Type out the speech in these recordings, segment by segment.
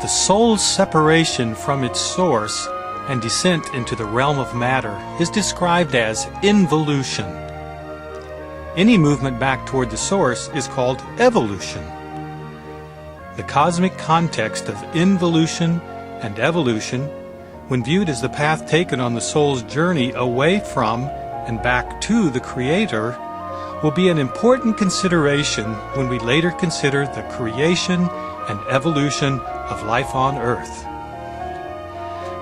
The soul's separation from its source and descent into the realm of matter is described as involution. Any movement back toward the source is called evolution. The cosmic context of involution and evolution, when viewed as the path taken on the soul's journey away from and back to the Creator, will be an important consideration when we later consider the creation and evolution of life on Earth.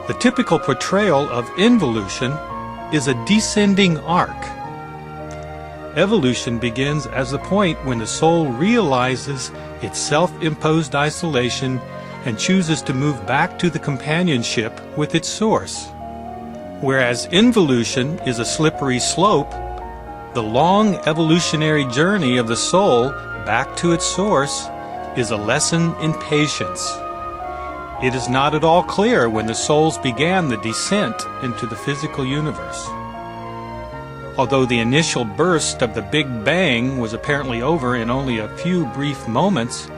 The typical portrayal of involution is a descending arc. Evolution begins as the point when the soul realizes its self-imposed isolation and chooses to move back to the companionship with its source. Whereas involution is a slippery slope, the long evolutionary journey of the soul back to its source is a lesson in patience. It is not at all clear when the souls began the descent into the physical universe. Although the initial burst of the Big Bang was apparently over in only a few brief moments,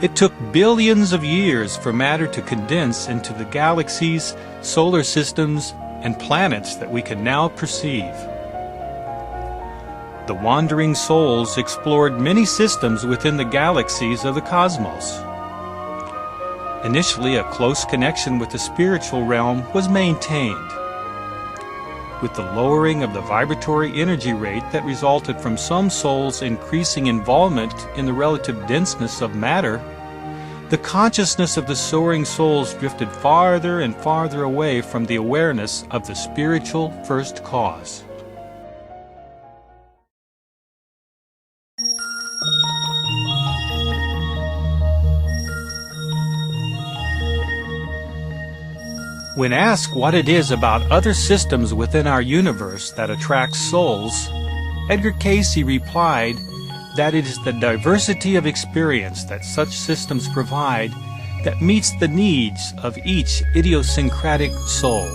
it took billions of years for matter to condense into the galaxies, solar systems, and planets that we can now perceive. The wandering souls explored many systems within the galaxies of the cosmos. Initially, a close connection with the spiritual realm was maintained. With the lowering of the vibratory energy rate that resulted from some souls' increasing involvement in the relative denseness of matter, the consciousness of the soaring souls drifted farther and farther away from the awareness of the spiritual first cause. When asked what it is about other systems within our universe that attracts souls, Edgar Cayces replied that it is the diversity of experience that such systems provide that meets the needs of each idiosyncratic soul.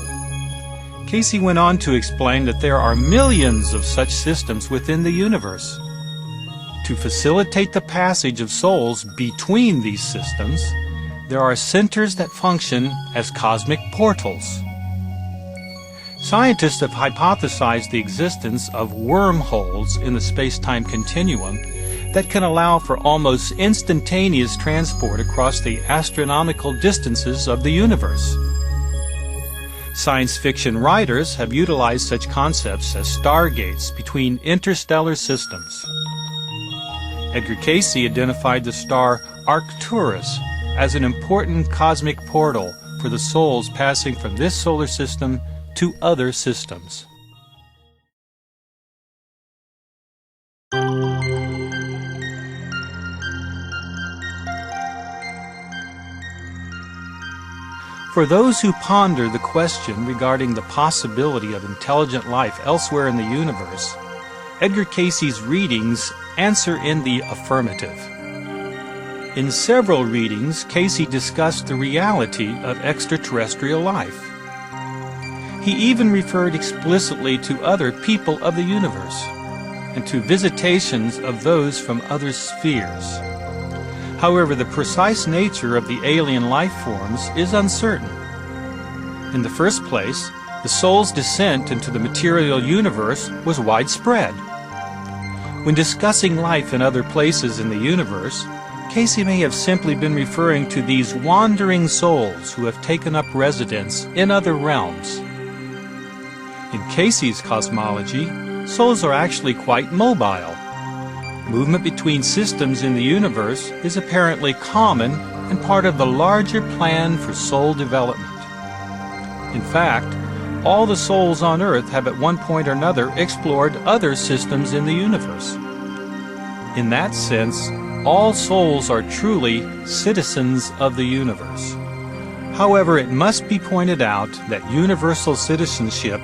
Cayces went on to explain that there are millions of such systems within the universe. To facilitate the passage of souls between these systems, there are centers that function as cosmic portals. Scientists have hypothesized the existence of wormholes in the space-time continuum that can allow for almost instantaneous transport across the astronomical distances of the universe. Science fiction writers have utilized such concepts as stargates between interstellar systems. Edgar Cayces identified the star Arcturus as an important cosmic portal for the souls passing from this solar system to other systems. For those who ponder the question regarding the possibility of intelligent life elsewhere in the universe, Edgar Cayces' readings answer in the affirmative. In several readings, Cayces discussed the reality of extraterrestrial life. He even referred explicitly to other people of the universe and to visitations of those from other spheres. However, the precise nature of the alien life forms is uncertain. In the first place, the soul's descent into the material universe was widespread. When discussing life in other places in the universe, Cayces may have simply been referring to these wandering souls who have taken up residence in other realms. In Cayces' cosmology, souls are actually quite mobile. Movement between systems in the universe is apparently common and part of the larger plan for soul development. In fact, all the souls on Earth have at one point or another explored other systems in the universe. In that sense, all souls are truly citizens of the universe. However, it must be pointed out that universal citizenship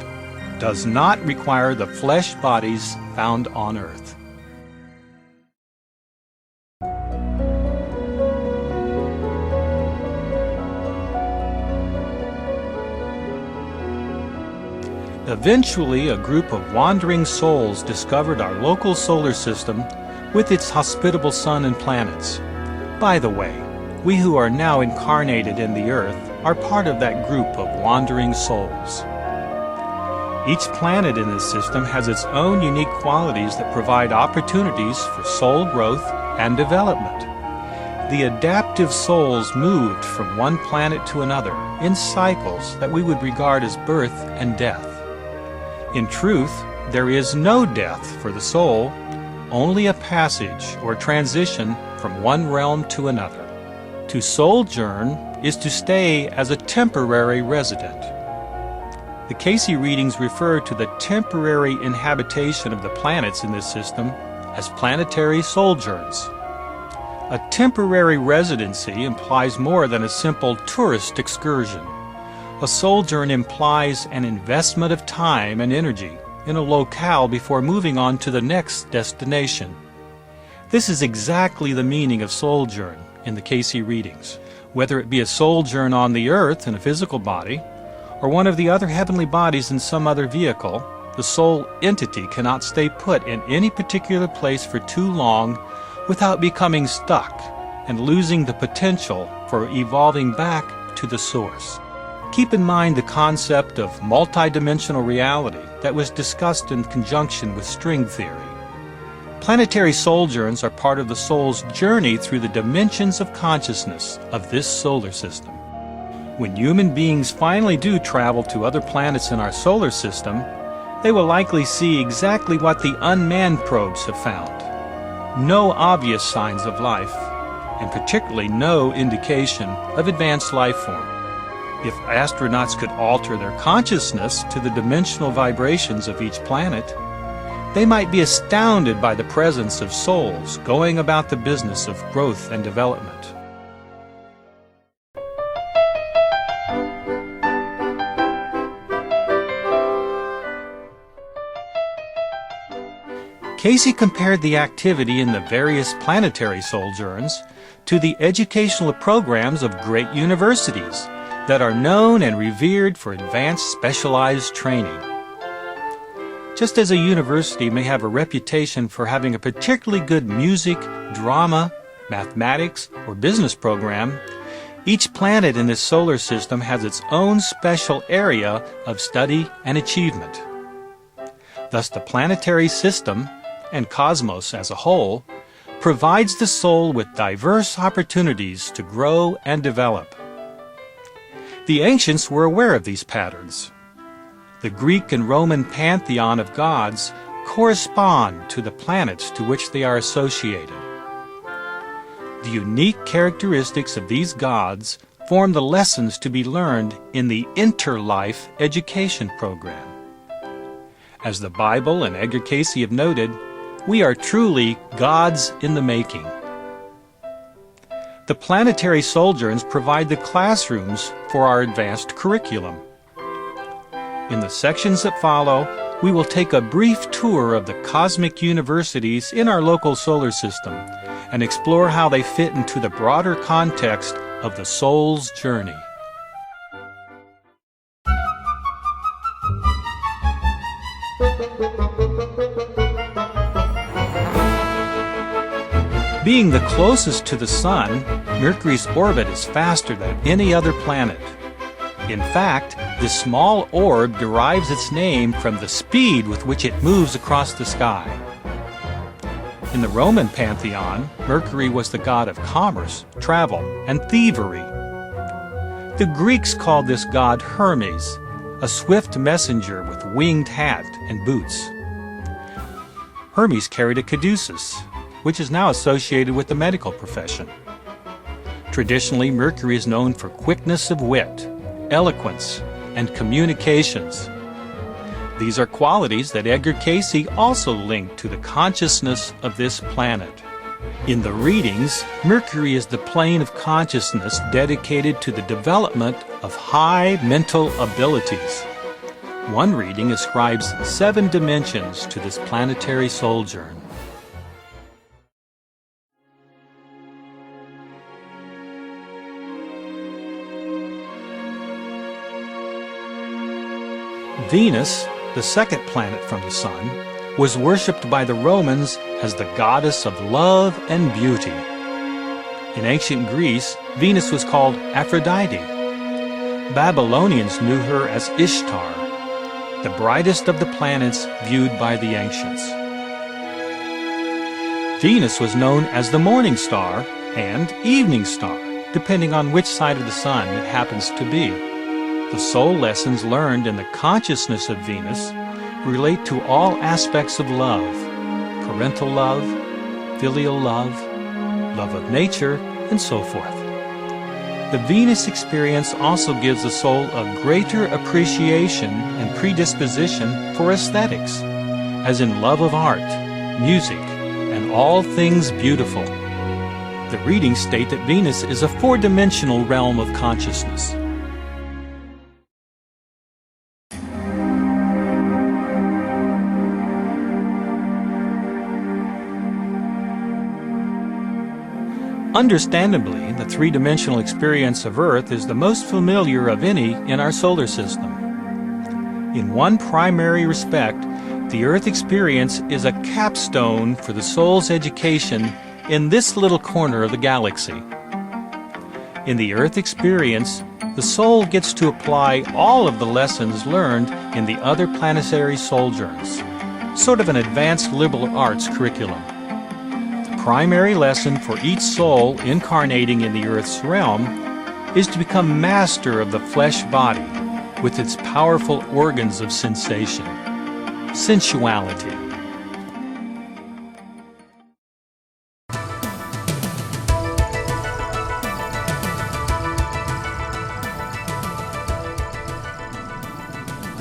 does not require the flesh bodies found on Earth. Eventually, a group of wandering souls discovered our local solar system with its hospitable sun and planets. By the way, We who are now incarnated in the earth are part of that group of wandering souls. Each planet in this system has its own unique qualities that provide opportunities for soul growth and development. The adaptive souls moved from one planet to another in cycles that we would regard as birth and death. In truth, there is no death for the soul, only a passage or transition from one realm to another. To sojourn is to stay as a temporary resident. The Cayces readings refer to the temporary inhabitation of the planets in this system as planetary sojourns. A temporary residency implies more than a simple tourist excursion. A sojourn implies an investment of time and energy in a locale before moving on to the next destination. This is exactly the meaning of sojourn in the Cayces readings. Whether it be a sojourn on the earth in a physical body, or one of the other heavenly bodies in some other vehicle, the soul entity cannot stay put in any particular place for too long without becoming stuck and losing the potential for evolving back to the source. Keep in mind the concept of multidimensional reality that was discussed in conjunction with string theory. Planetary sojourns are part of the soul's journey through the dimensions of consciousness of this solar system. When human beings finally do travel to other planets in our solar system, they will likely see exactly what the unmanned probes have found. No obvious signs of life, and particularly no indication of advanced life form. If astronauts could alter their consciousness to the dimensional vibrations of each planet, they might be astounded by the presence of souls going about the business of growth and development. Cayces compared the activity in the various planetary sojourns to the educational programs of great universities that are known and revered for advanced specialized training. Just as a university may have a reputation for having a particularly good music, drama, mathematics, or business program, each planet in this solar system has its own special area of study and achievement. Thus, the planetary system, and cosmos as a whole, provides the soul with diverse opportunities to grow and develop. The ancients were aware of these patterns. The Greek and Roman pantheon of gods correspond to the planets to which they are associated. The unique characteristics of these gods form the lessons to be learned in the interlife education program. As the Bible and Edgar Cayces have noted, we are truly gods in the making. The planetary sojourns provide the classrooms for our advanced curriculum. In the sections that follow, we will take a brief tour of the cosmic universities in our local solar system and explore how they fit into the broader context of the soul's journey. Being the closest to the Sun, Mercury's orbit is faster than any other planet. In fact, this small orb derives its name from the speed with which it moves across the sky. In the Roman pantheon, Mercury was the god of commerce, travel, and thievery. The Greeks called this god Hermes, a swift messenger with winged hat and boots. Hermes carried a caduceus, which is now associated with the medical profession. Traditionally, Mercury is known for quickness of wit, eloquence, and communications. These are qualities that Edgar Cayces also linked to the consciousness of this planet. In the readings, Mercury is the plane of consciousness dedicated to the development of high mental abilities. One reading ascribes 7 dimensions to this planetary sojourn. Venus, the second planet from the Sun, was worshipped by the Romans as the goddess of love and beauty. In ancient Greece, Venus was called Aphrodite. Babylonians knew her as Ishtar, the brightest of the planets viewed by the ancients. Venus was known as the morning star and evening star, depending on which side of the sun it happens to be. The soul lessons learned in the consciousness of Venus relate to all aspects of love: parental love, filial love, love of nature, and so forth. The Venus experience also gives the soul a greater appreciation and predisposition for aesthetics, as in love of art, music, and all things beautiful. The readings state that Venus is a four-dimensional realm of consciousness. Understandably, the three-dimensional experience of Earth is the most familiar of any in our solar system. In one primary respect, the Earth experience is a capstone for the soul's education in this little corner of the galaxy. In the Earth experience, the soul gets to apply all of the lessons learned in the other planetary sojourns, sort of an advanced liberal arts curriculum. The primary lesson for each soul incarnating in the Earth's realm is to become master of the flesh body with its powerful organs of sensation, sensuality.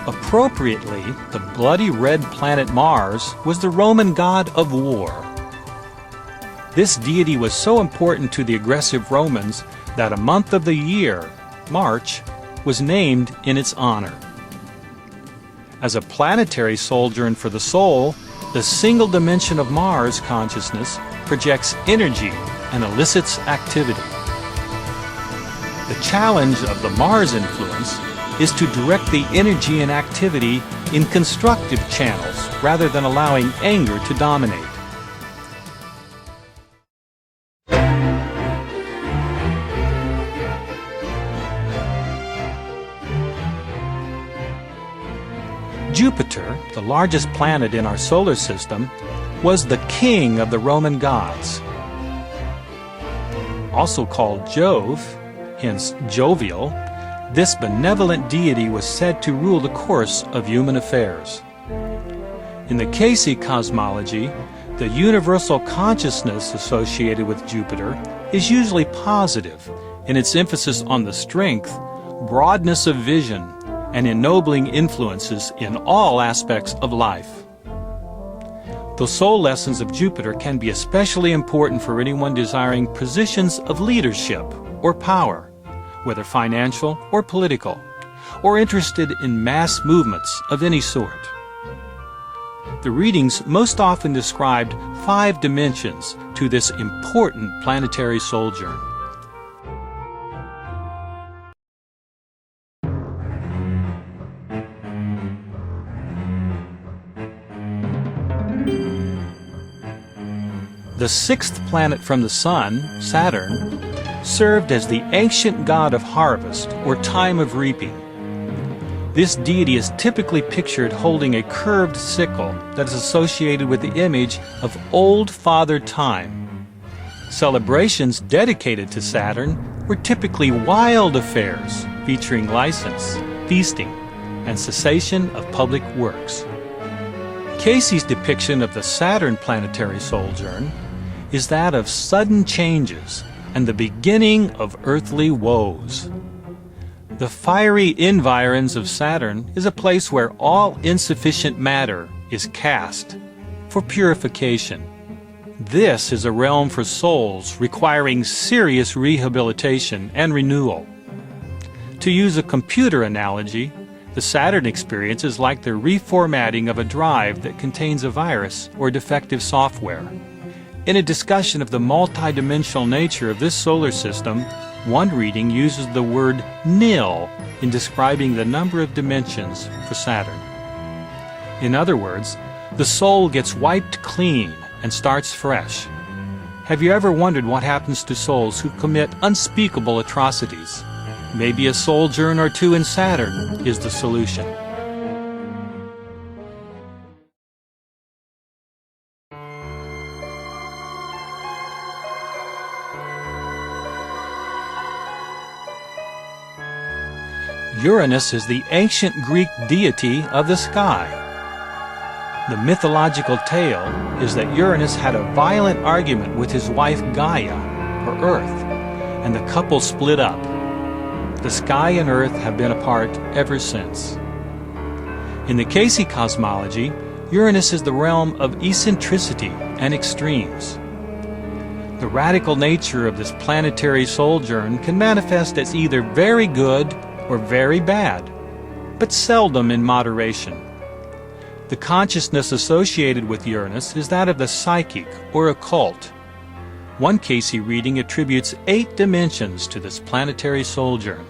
Appropriately, the bloody red planet Mars was the Roman god of war. This deity was so important to the aggressive Romans that a month of the year, March, was named in its honor. As a planetary sojourn for the soul, the single dimension of Mars consciousness projects energy and elicits activity. The challenge of the Mars influence is to direct the energy and activity in constructive channels rather than allowing anger to dominate. Jupiter, the largest planet in our solar system, was the king of the Roman gods. Also called Jove, hence jovial, this benevolent deity was said to rule the course of human affairs. In the Cayces cosmology, the universal consciousness associated with Jupiter is usually positive in its emphasis on the strength, broadness of vision, and ennobling influences in all aspects of life. The soul lessons of Jupiter can be especially important for anyone desiring positions of leadership or power, whether financial or political, or interested in mass movements of any sort. The readings most often described 5 dimensions to this important planetary sojourn. The 6th planet from the Sun, Saturn, served as the ancient god of harvest or time of reaping. This deity is typically pictured holding a curved sickle that is associated with the image of old Father Time. Celebrations dedicated to Saturn were typically wild affairs featuring license, feasting, and cessation of public works. Cayces' depiction of the Saturn planetary sojourn is that of sudden changes and the beginning of earthly woes. The fiery environs of Saturn is a place where all insufficient matter is cast for purification. This is a realm for souls requiring serious rehabilitation and renewal. To use a computer analogy, the Saturn experience is like the reformatting of a drive that contains a virus or defective software. In a discussion of the multidimensional nature of this solar system, one reading uses the word nil in describing the number of dimensions for Saturn. In other words, the soul gets wiped clean and starts fresh. Have you ever wondered what happens to souls who commit unspeakable atrocities? Maybe a sojourn or two in Saturn is the solution. Uranus is the ancient Greek deity of the sky. The mythological tale is that Uranus had a violent argument with his wife Gaia, or Earth, and the couple split up. The sky and Earth have been apart ever since. In the Cayces cosmology, Uranus is the realm of eccentricity and extremes. The radical nature of this planetary sojourn can manifest as either very good or very bad, but seldom in moderation. The consciousness associated with Uranus is that of the psychic or occult. One Cayces reading attributes 8 dimensions to this planetary sojourn.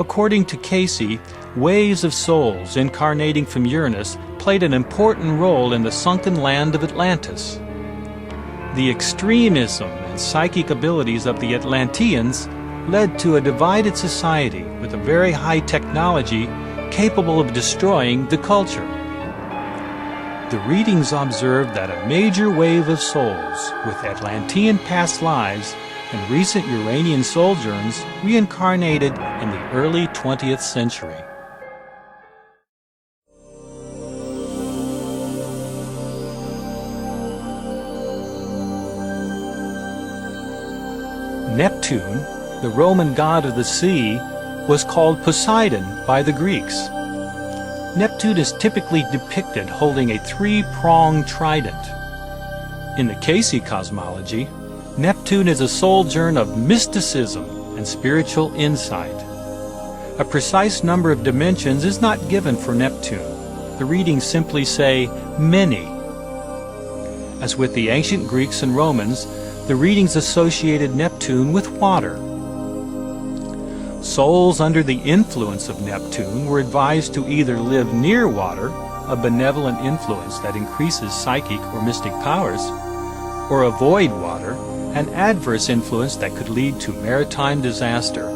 According to Cayces, waves of souls incarnating from Uranus played an important role in the sunken land of Atlantis. The extremism and psychic abilities of the Atlanteans led to a divided society with a very high technology capable of destroying the culture. The readings observed that a major wave of souls with Atlantean past lives and recent Uranian sojourns reincarnated in the early 20th century. Neptune, the Roman god of the sea, was called Poseidon by the Greeks. Neptune is typically depicted holding a 3-pronged trident. In the Cayces cosmology, Neptune is a sojourn of mysticism and spiritual insight. A precise number of dimensions is not given for Neptune. The readings simply say many. As with the ancient Greeks and Romans, the readings associated Neptune with water. Souls under the influence of Neptune were advised to either live near water, a benevolent influence that increases psychic or mystic powers, or avoid water, an adverse influence that could lead to maritime disaster.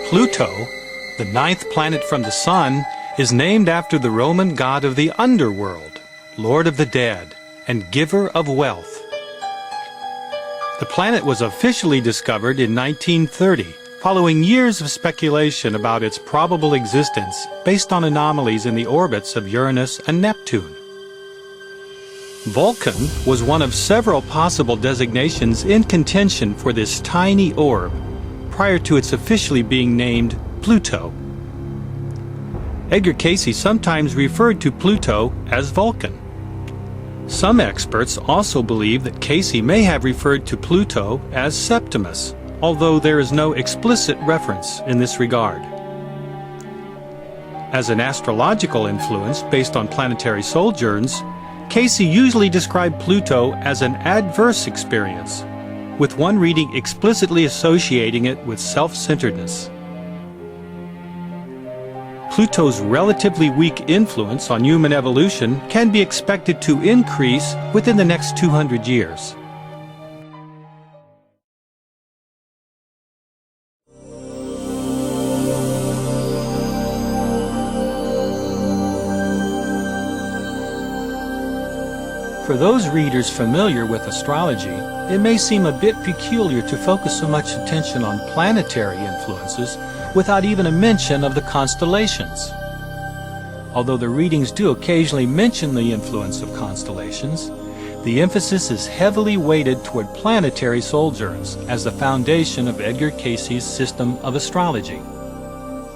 Pluto, the 9th planet from the Sun, is named after the Roman god of the underworld, lord of the dead, and giver of wealth. The planet was officially discovered in 1930, following years of speculation about its probable existence based on anomalies in the orbits of Uranus and Neptune. Vulcan was one of several possible designations in contention for this tiny orb, prior to its officially being named Pluto. Edgar Cayces sometimes referred to Pluto as Vulcan. Some experts also believe that Cayces may have referred to Pluto as Septimus, although there is no explicit reference in this regard. As an astrological influence based on planetary sojourns, Cayces usually described Pluto as an adverse experience, with one reading explicitly associating it with self-centeredness. Pluto's relatively weak influence on human evolution can be expected to increase within the next 200 years. For those readers familiar with astrology, it may seem a bit peculiar to focus so much attention on planetary influences without even a mention of the constellations. Although the readings do occasionally mention the influence of constellations, the emphasis is heavily weighted toward planetary sojourns as the foundation of Edgar Cayces' system of astrology.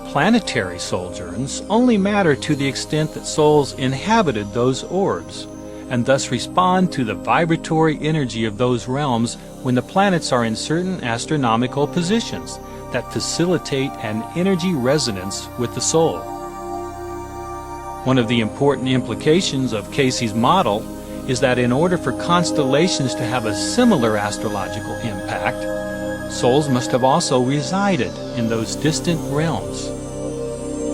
Planetary sojourns only matter to the extent that souls inhabited those orbs, and thus respond to the vibratory energy of those realms when the planets are in certain astronomical positions that facilitate an energy resonance with the soul. One of the important implications of Cayces' model is that in order for constellations to have a similar astrological impact, souls must have also resided in those distant realms.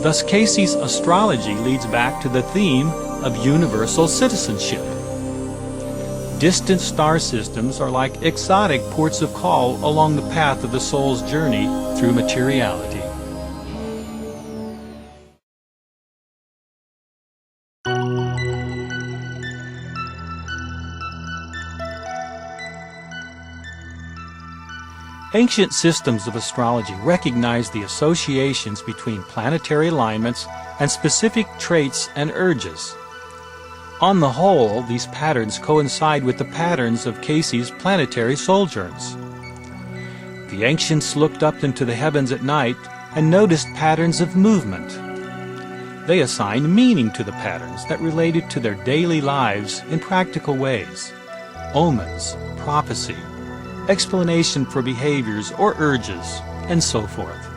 Thus, Cayces astrology leads back to the theme of universal citizenship. Distant star systems are like exotic ports of call along the path of the soul's journey through materiality. Ancient systems of astrology recognize the associations between planetary alignments and specific traits and urges. On the whole, these patterns coincide with the patterns of Cayces' planetary sojourns. The ancients looked up into the heavens at night and noticed patterns of movement. They assigned meaning to the patterns that related to their daily lives in practical ways: omens, prophecy, explanation for behaviors or urges, and so forth.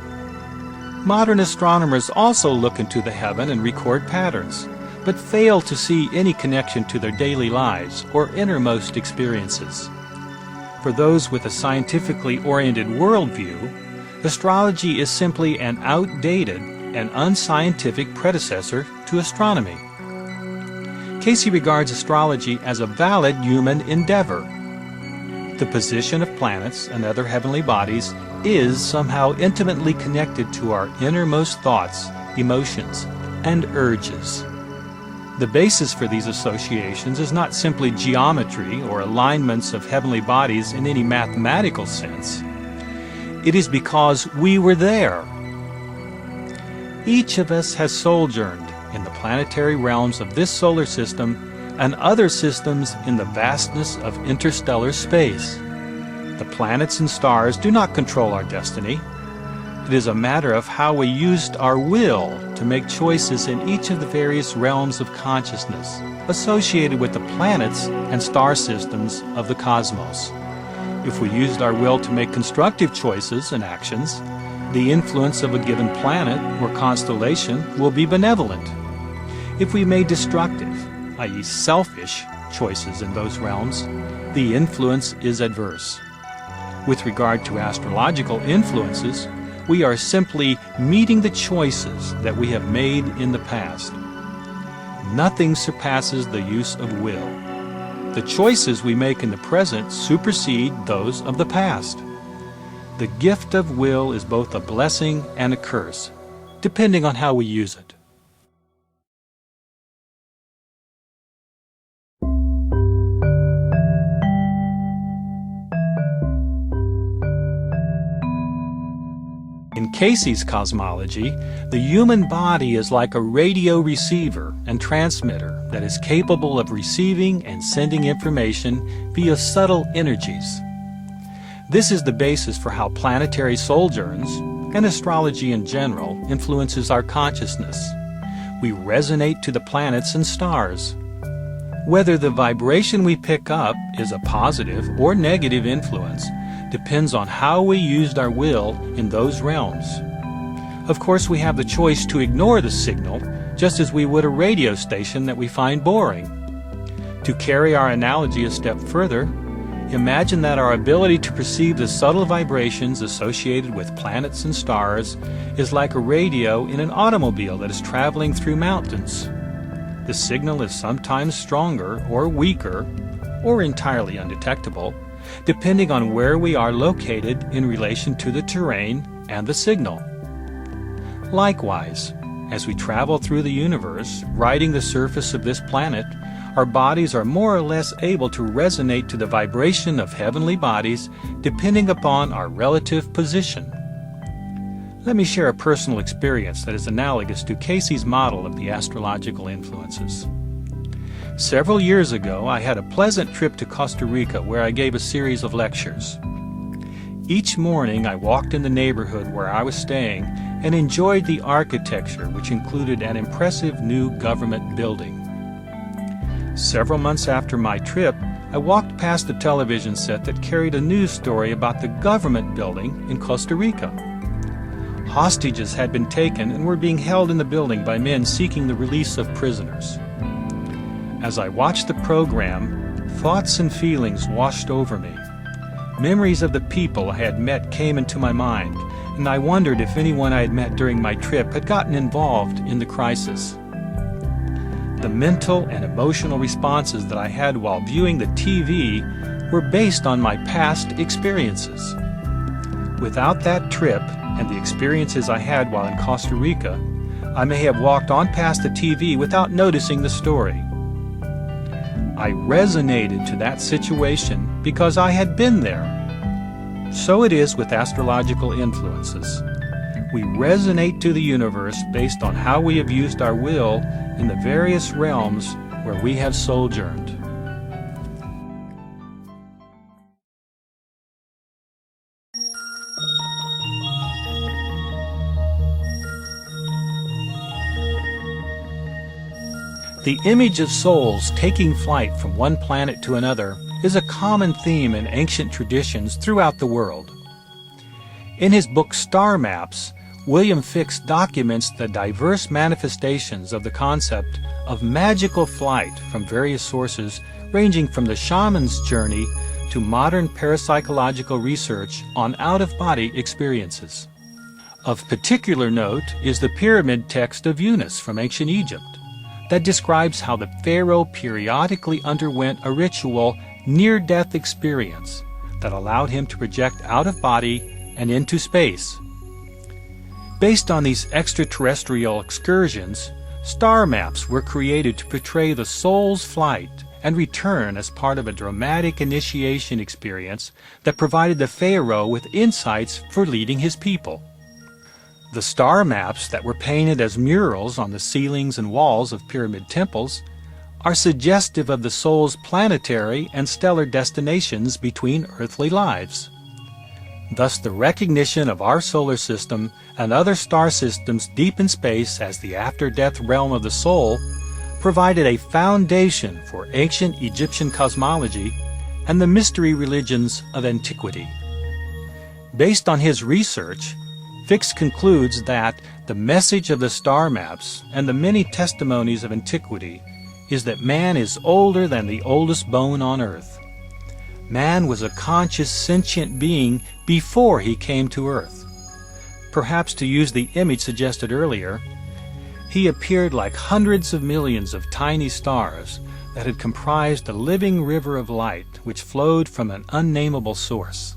Modern astronomers also look into the heaven and record patterns, but fail to see any connection to their daily lives or innermost experiences. For those with a scientifically oriented worldview, astrology is simply an outdated and unscientific predecessor to astronomy. Cayces regards astrology as a valid human endeavor. The position of planets and other heavenly bodies is somehow intimately connected to our innermost thoughts, emotions, and urges. The basis for these associations is not simply geometry or alignments of heavenly bodies in any mathematical sense. It is because we were there. Each of us has sojourned in the planetary realms of this solar system and other systems in the vastness of interstellar space. The planets and stars do not control our destiny. It is a matter of how we used our will to make choices in each of the various realms of consciousness associated with the planets and star systems of the cosmos. If we used our will to make constructive choices and actions, the influence of a given planet or constellation will be benevolent. If we made destructive, i.e. selfish, choices in those realms, the influence is adverse. With regard to astrological influences, we are simply meeting the choices that we have made in the past. Nothing surpasses the use of will. The choices we make in the present supersede those of the past. The gift of will is both a blessing and a curse, depending on how we use it. In Cayces cosmology, the human body is like a radio receiver and transmitter that is capable of receiving and sending information via subtle energies. This is the basis for how planetary sojourns, and astrology in general, influences our consciousness. We resonate to the planets and stars. Whether the vibration we pick up is a positive or negative influence depends on how we used our will in those realms. Of course, we have the choice to ignore the signal, just as we would a radio station that we find boring. To carry our analogy a step further, imagine that our ability to perceive the subtle vibrations associated with planets and stars is like a radio in an automobile that is traveling through mountains. The signal is sometimes stronger or weaker, or entirely undetectable, depending on where we are located in relation to the terrain and the signal. Likewise, as we travel through the universe, riding the surface of this planet, our bodies are more or less able to resonate to the vibration of heavenly bodies depending upon our relative position. Let me share a personal experience that is analogous to Cayces' model of the astrological influences. Several years ago, I had a pleasant trip to Costa Rica where I gave a series of lectures. Each morning, I walked in the neighborhood where I was staying and enjoyed the architecture, which included an impressive new government building. Several months after my trip, I walked past a television set that carried a news story about the government building in Costa Rica. Hostages had been taken and were being held in the building by men seeking the release of prisoners. As I watched the program, thoughts and feelings washed over me. Memories of the people I had met came into my mind, and I wondered if anyone I had met during my trip had gotten involved in the crisis. The mental and emotional responses that I had while viewing the TV were based on my past experiences. Without that trip and the experiences I had while in Costa Rica, I may have walked on past the TV without noticing the story. I resonated to that situation because I had been there. So it is with astrological influences. We resonate to the universe based on how we have used our will in the various realms where we have sojourned. The image of souls taking flight from one planet to another is a common theme in ancient traditions throughout the world. In his book Star Maps, William Fix documents the diverse manifestations of the concept of magical flight from various sources, ranging from the shaman's journey to modern parapsychological research on out-of-body experiences. Of particular note is the pyramid text of Yunus from ancient Egypt that describes how the pharaoh periodically underwent a ritual near-death experience that allowed him to project out of body and into space. Based on these extraterrestrial excursions, star maps were created to portray the soul's flight and return as part of a dramatic initiation experience that provided the pharaoh with insights for leading his people. The star maps that were painted as murals on the ceilings and walls of pyramid temples are suggestive of the soul's planetary and stellar destinations between earthly lives. Thus, the recognition of our solar system and other star systems deep in space as the after-death realm of the soul provided a foundation for ancient Egyptian cosmology and the mystery religions of antiquity. Based on his research, Fix concludes that the message of the star maps and the many testimonies of antiquity is that man is older than the oldest bone on earth. Man was a conscious, sentient being before he came to earth. Perhaps to use the image suggested earlier, he appeared like hundreds of millions of tiny stars that had comprised a living river of light which flowed from an unnamable source.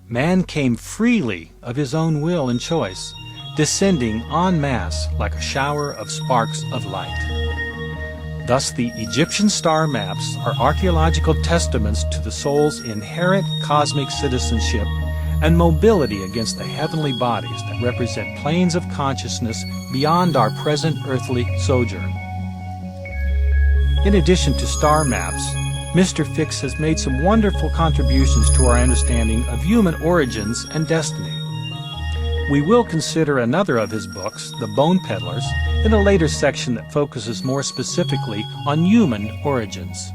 Man came freely of his own will and choice, descending en masse like a shower of sparks of light. Thus, the Egyptian star maps are archaeological testaments to the soul's inherent cosmic citizenship and mobility against the heavenly bodies that represent planes of consciousness beyond our present earthly sojourn. In addition to star maps, Mr. Fix has made some wonderful contributions to our understanding of human origins and destiny. We will consider another of his books, The Bone Peddlers, in a later section that focuses more specifically on human origins.